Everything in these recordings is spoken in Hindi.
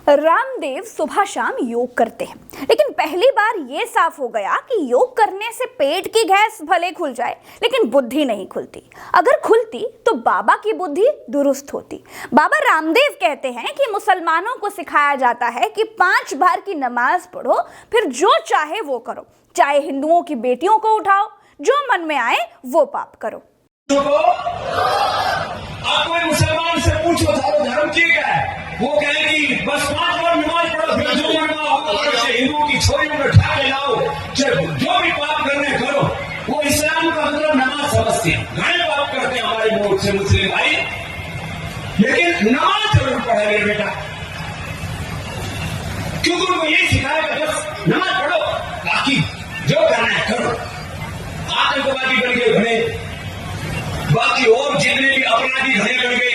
रामदेव सुबह शाम योग करते हैं, लेकिन पहली बार यह साफ हो गया कि योग करने से पेट की गैस भले खुल जाए लेकिन बुद्धि नहीं खुलती। अगर खुलती तो बाबा की बुद्धि दुरुस्त होती। बाबा रामदेव कहते हैं कि मुसलमानों को सिखाया जाता है कि 5 बार की नमाज पढ़ो, फिर जो चाहे वो करो, चाहे हिंदुओं की बेटियों को उठाओ, जो मन में आए वो पाप करो। आप कोई मुसलमान से पूछो थारो धर्म ठीक है, वो कहेगी बस 5 बार नमाज पढ़ो, फिर जो मनवा वो करो, हिंदुओं की छोरियों को उठा के लाओ, जो भी पाप करने करो। वो इस्लाम का मतलब नमाज समझते हैं। घने पाप करते हैं हमारे मुल्क से मुस्लिम भाई, लेकिन नमाज जरूर पढ़े मेरे बेटा, क्योंकि उनको यही सिखाएगा बस नमाज पढ़ो, बाकी जो करना है करो। आतंकवादी बन गए घने, बाकी और जितने भी अपराधी घने बन गए,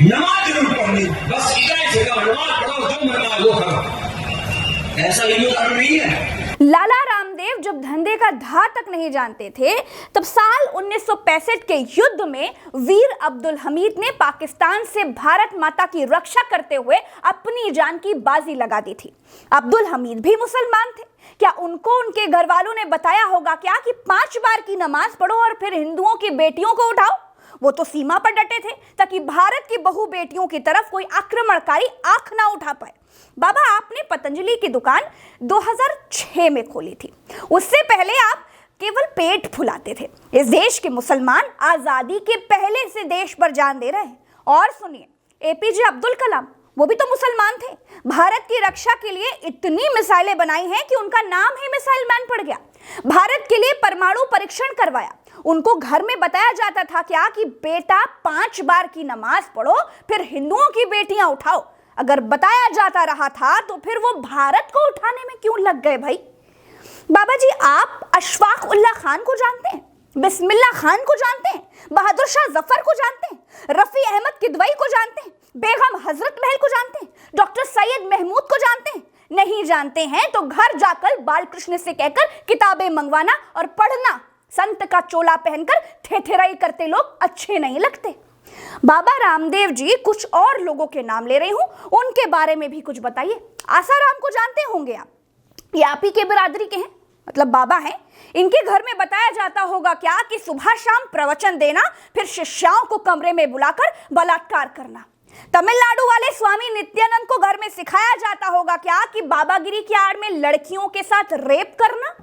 नमाज जरूर पढ़नी, बस इतना ही सिखा, नमाज पढ़ो, जो मरना वो करो। ऐसा हिंदू धर्म नहीं है। लाला रामदेव जब धंधे का धा तक नहीं जानते थे, तब साल 1965 के युद्ध में वीर अब्दुल हमीद ने पाकिस्तान से भारत माता की रक्षा करते हुए अपनी जान की बाजी लगा दी थी। अब्दुल हमीद भी मुसलमान थे। क्या उनको उनके घर वालों ने बताया होगा क्या कि 5 बार की नमाज पढ़ो और फिर हिंदुओं की बेटियों को उठाओ? वो तो सीमा पर डटे थे ताकि भारत की बहु बेटियों की तरफ कोई आक्रमणकारी आंख ना उठा पाए। बाबा, आपने पतंजलि की दुकान 2006 में खोली थी। उससे पहले आप केवल पेट फुलाते थे। इस देश के मुसलमान आजादी के पहले से देश पर जान दे रहे हैं। और सुनिए, एपीजे अब्दुल कलाम, वो भी तो मुसलमान थे। भारत की रक्षा के लिए इतनी मिसाइलें बनाई हैं कि उनका नाम ही मिसाइल मैन पड़ गया। भारत के लिए परमाणु परीक्षण करवाया। उनको घर में बताया जाता था क्या कि बेटा 5 बार की नमाज पढ़ो, फिर हिंदुओं की बेटियां उठाओ। अगर बताया जाता रहा था तो फिर वो भारत को उठाने में क्यों लग गए भाई? बाबा जी, आप अशफाक उल्लाह खान को जानते हैं, बिस्मिल्लाह खान को जानते हैं, बहादुर शाह जफर को जानते हैं, रफी अहमद किदवई को जानते हैं, बेगम हजरत महल को जानते हैं, डॉक्टर सैयद महमूद को जानते हैं? नहीं जानते हैं तो घर जाकर बालकृष्ण से कहकर किताबें मंगवाना और पढ़ना। संत का चोला पहनकर थेथेराई करते लोग अच्छे नहीं लगते। बाबा रामदेव जी, कुछ और लोगों के नाम ले रही हूं, उनके बारे में भी कुछ बताइए। आसाराम को जानते होंगे आप, ये आप ही के बिरादरी के हैं, मतलब बाबा हैं। इनके घर में बताया जाता होगा क्या कि सुबह शाम प्रवचन देना, फिर शिष्याओं को कमरे में बुलाकर बलात्कार करना। तमिलनाडु वाले स्वामी नित्यानंद को घर में सिखाया जाता होगा क्या कि बाबागिरी की आड़ में लड़कियों के साथ रेप करना।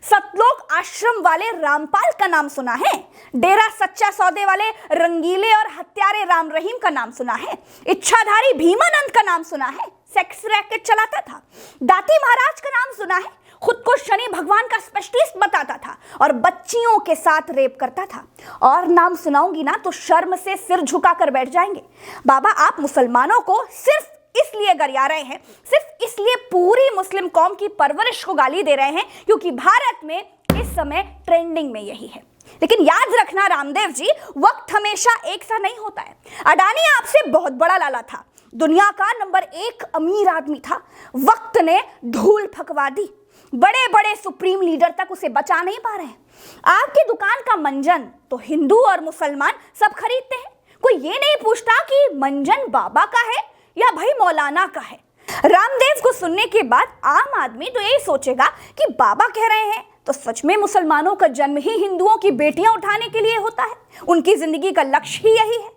सतलोक आश्रम वाले रामपाल का नाम सुना है? डेरा सच्चा सौदे वाले रंगीले और हत्यारे राम रहीम का नाम सुना है? इच्छाधारी भीमानंद का नाम सुना है? सेक्स रैकेट चलाता था। दाती महाराज का नाम सुना है? खुद को शनि भगवान का स्पेशलिस्ट बताता था और बच्चियों के साथ रेप करता था। और नाम सुनाऊंगी ना तो शर्म से सिर झुकाकर बैठ जाएंगे। बाबा, आप मुसलमानों को सिर्फ इसलिए गरिया रहे हैं, सिर्फ इसलिए पूरी मुस्लिम कौम की परवरिश को गाली दे रहे हैं क्योंकि भारत में इस समय ट्रेंडिंग में यही है। लेकिन याद रखना रामदेव जी, वक्त हमेशा एक सा नहीं होता है। अडानी आपसे बहुत बड़ा लाला था, दुनिया का नंबर 1 अमीर आदमी था। वक्त ने धूल फकवा दी, बड़े बड़े सुप्रीम लीडर तक उसे बचा नहीं पा रहे हैं। आपकी दुकान का मंजन तो हिंदू और मुसलमान सब खरीदते हैं। कोई ये नहीं पूछता कि मंजन बाबा का है या भाई मौलाना का है। रामदेव को सुनने के बाद आम आदमी तो यही सोचेगा कि बाबा कह रहे हैं तो सच में मुसलमानों का जन्म ही हिंदुओं की बेटियां उठाने के लिए होता है। उनकी जिंदगी का लक्ष्य ही यही है।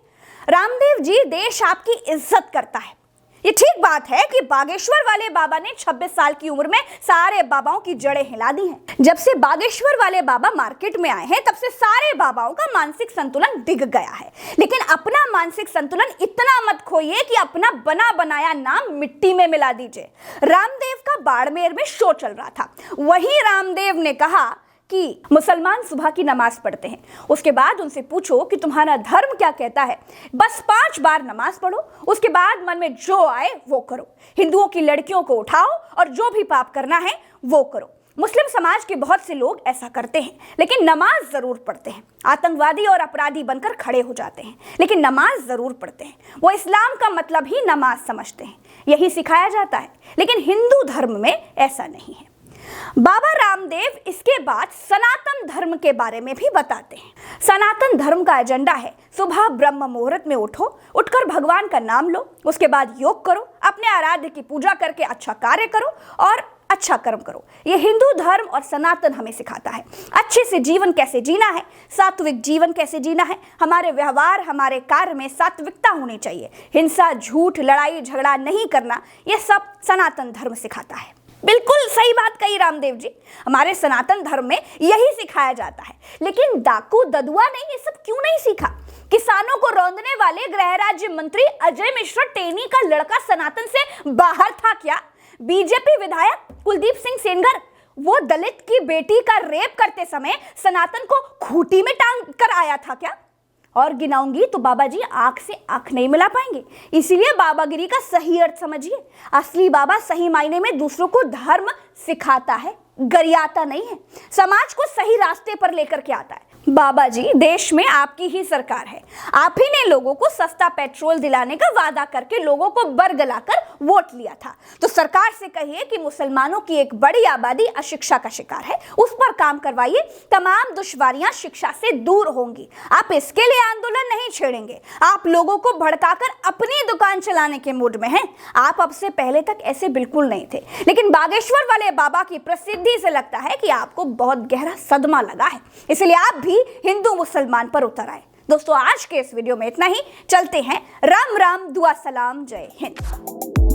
रामदेव जी, देश आपकी इज्जत करता है। ये ठीक बात है कि बागेश्वर वाले बाबा ने 26 साल की उम्र में सारे बाबाओं की जड़ें हिला दी हैं। जब से बागेश्वर वाले बाबा मार्केट में आए हैं तब से सारे बाबाओं का मानसिक संतुलन डिग गया है। लेकिन अपना मानसिक संतुलन इतना मत खोइए कि अपना बना बनाया नाम मिट्टी में मिला दीजिए। रामदेव का बाड़मेर में शो चल रहा था, वहीं रामदेव ने कहा कि मुसलमान सुबह की नमाज पढ़ते हैं, उसके बाद उनसे पूछो कि तुम्हारा धर्म क्या कहता है। बस 5 बार नमाज पढ़ो, उसके बाद मन में जो आए वो करो। हिंदुओं की लड़कियों को उठाओ और जो भी पाप करना है वो करो। मुस्लिम समाज के बहुत से लोग ऐसा करते हैं, लेकिन नमाज जरूर पढ़ते हैं। आतंकवादी और अपराधी बनकर खड़े हो जाते हैं, लेकिन नमाज जरूर पढ़ते हैं। वो इस्लाम का मतलब ही नमाज समझते हैं, यही सिखाया जाता है। लेकिन हिंदू धर्म में ऐसा नहीं है। बाबा रामदेव इसके बाद सनातन धर्म के बारे में भी बताते हैं। सनातन धर्म का एजेंडा है सुबह ब्रह्म मुहूर्त में उठकर भगवान का नाम लो, उसके बाद योग करो, अपने आराध्य की पूजा करके अच्छा कार्य करो और अच्छा कर्म करो। ये हिंदू धर्म और सनातन हमें सिखाता है अच्छे से जीवन कैसे जीना है, सात्विक जीवन कैसे जीना है। हमारे व्यवहार, हमारे कार्य में सात्विकता होनी चाहिए। हिंसा, झूठ, लड़ाई झगड़ा नहीं करना, ये सब सनातन धर्म सिखाता है। बिल्कुल सही बात कही रामदेव जी, हमारे सनातन धर्म में यही सिखाया जाता है। लेकिन डाकू ददुआ ने ये सब क्यों नहीं सीखा? किसानों को रौंदने वाले गृह राज्य मंत्री अजय मिश्रा टेनी का लड़का सनातन से बाहर था क्या? बीजेपी विधायक कुलदीप सिंह सेंगर, वो दलित की बेटी का रेप करते समय सनातन को खूंटी में टांग कर आया था क्या? और गिनाऊंगी तो बाबा जी आंख से आंख नहीं मिला पाएंगे। इसीलिए बाबागिरी का सही अर्थ समझिए। असली बाबा सही मायने में दूसरों को धर्म सिखाता है, गरियाता नहीं है। समाज को सही रास्ते पर लेकर के आता है। बाबा जी, देश में आपकी ही सरकार है। आप ही ने लोगों को सस्ता पेट्रोल दिलाने का वादा करके लोगों को बरगलाकर वोट लिया था। तो सरकार से कहिए कि मुसलमानों की एक बड़ी आबादी अशिक्षा का शिकार है, उस पर काम करवाइए। तमाम दुश्वारियां शिक्षा से दूर होंगी। आप इसके लिए आंदोलन नहीं छेड़ेंगे। आप लोगों को भड़काकर अपनी दुकान चलाने के मूड में हैं। आप अब से पहले तक ऐसे बिल्कुल नहीं थे, लेकिन बागेश्वर वाले बाबा की प्रसिद्धि से लगता है कि आपको बहुत गहरा सदमा लगा है, इसलिए आप भी हिंदू मुसलमान पर उतर आए। दोस्तों, आज के इस वीडियो में इतना ही। चलते हैं। राम राम, दुआ सलाम, जय हिंद।